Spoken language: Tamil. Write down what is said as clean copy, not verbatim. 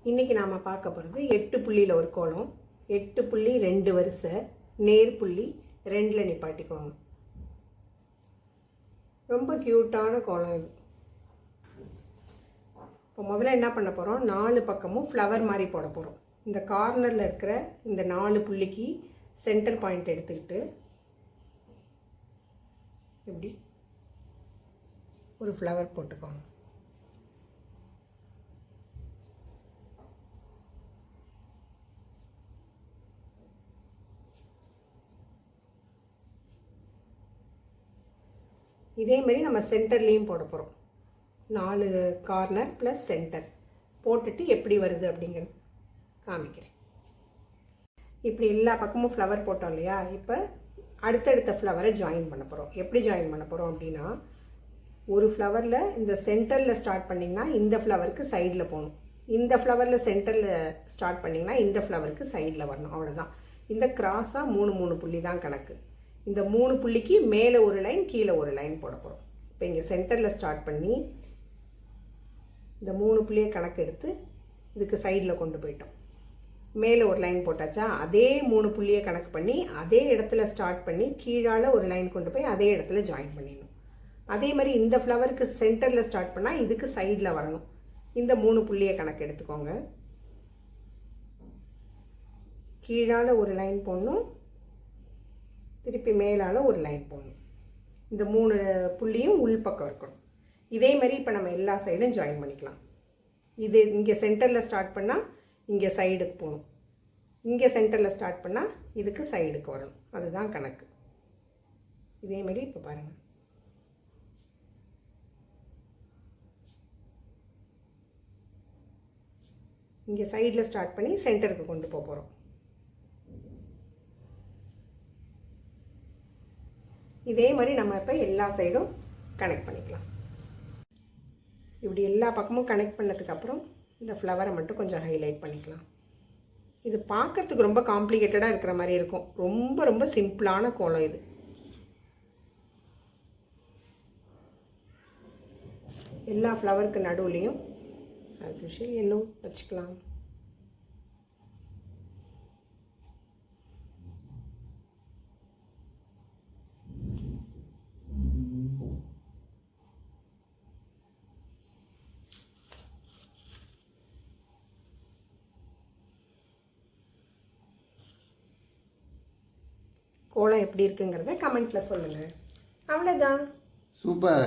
இன்றைக்கி நாம் பார்க்க போகிறது 8 புள்ளியில் ஒரு கோலம். 8 புள்ளி 2 வரிசை, நேர் புள்ளி 2ல் நிப்பாட்டிக்கோங்க. ரொம்ப க்யூட்டான கோலம் இது. இப்போ முதல்ல என்ன பண்ண போகிறோம், 4 பக்கமும் ஃப்ளவர் மாதிரி போட போகிறோம். இந்த கார்னரில் இருக்கிற இந்த 4 புள்ளிக்கு சென்டர் பாயிண்ட் எடுத்துக்கிட்டு இப்படி ஒரு ஃப்ளவர் போட்டுக்கோங்க. இதே மாதிரி நம்ம சென்டர்லேயும் போட போகிறோம். 4 கார்னர் ப்ளஸ் சென்டர் போட்டுட்டு எப்படி வருது அப்படிங்கிறது காமிக்கிறேன். இப்படி எல்லா பக்கமும் ஃப்ளவர் போட்டோம் இல்லையா? இப்போ அடுத்தடுத்த ஃப்ளவரை ஜாயின் பண்ண போகிறோம். எப்படி ஜாயின் பண்ண போகிறோம் அப்படின்னா, ஒரு ஃப்ளவரில் இந்த சென்டரில் ஸ்டார்ட் பண்ணிங்கன்னா இந்த ஃப்ளவருக்கு சைடில் போகணும். இந்த ஃப்ளவரில் சென்டரில் ஸ்டார்ட் பண்ணிங்கன்னா இந்த ஃப்ளவருக்கு சைடில் வரணும். அவ்வளோதான். இந்த கிராஸாக 3 புள்ளி தான் கணக்கு. இந்த 3 புள்ளிக்கு மேலே ஒரு லைன், கீழே ஒரு லைன் போட போகிறோம். இப்போ இங்கே சென்டரில் ஸ்டார்ட் பண்ணி இந்த 3 புள்ளியை கணக்கு எடுத்து இதுக்கு சைடில் கொண்டு போயிட்டோம். மேலே ஒரு லைன் போட்டாச்சா? அதே 3 புள்ளியை கணக்கு பண்ணி அதே இடத்துல ஸ்டார்ட் பண்ணி கீழால் ஒரு லைன் கொண்டு போய் அதே இடத்துல ஜாயின் பண்ணிடணும். அதே மாதிரி இந்த ஃப்ளவருக்கு சென்டரில் ஸ்டார்ட் பண்ணால் இதுக்கு சைடில் வரணும். இந்த 3 புள்ளியை கணக்கு எடுத்துக்கோங்க. கீழால் ஒரு லைன் போடணும், திருப்பி மேலால் ஒரு லைன் போடணும். இந்த 3 புள்ளியும் உள் பக்கம் இருக்கணும். இதே மாதிரி இப்போ நம்ம எல்லா சைடும் ஜாயின் பண்ணிக்கலாம். இது இங்கே சென்டரில் ஸ்டார்ட் பண்ணால் இங்கே சைடுக்கு போகணும், இங்கே சென்டரில் ஸ்டார்ட் பண்ணால் இதுக்கு சைடுக்கு வரணும். அதுதான் கணக்கு. இதே மாதிரி இப்போ பாருங்கள். இங்கே சைடில் ஸ்டார்ட் பண்ணி சென்டருக்கு கொண்டு போக போகிறோம். இதே மாதிரி நம்ம இப்போ எல்லா சைடும் கனெக்ட் பண்ணிக்கலாம். இப்படி எல்லா பக்கமும் கனெக்ட் பண்ணதுக்கப்புறம் இந்த ஃப்ளவரை மட்டும் கொஞ்சம் ஹைலைட் பண்ணிக்கலாம். இது பார்க்குறதுக்கு ரொம்ப காம்ப்ளிகேட்டடாக இருக்கிற மாதிரி இருக்கும். ரொம்ப ரொம்ப சிம்பிளான கோலம் இது. எல்லா ஃப்ளவருக்கு நடுவுலையும் ஆஸ் யூஷுவல் எல்லோ வச்சுக்கலாம். கோலம் எப்படி இருக்குங்கிறத கமெண்ட்டில் சொல்லுங்கள். அவ்வளோதான். சூப்பர்.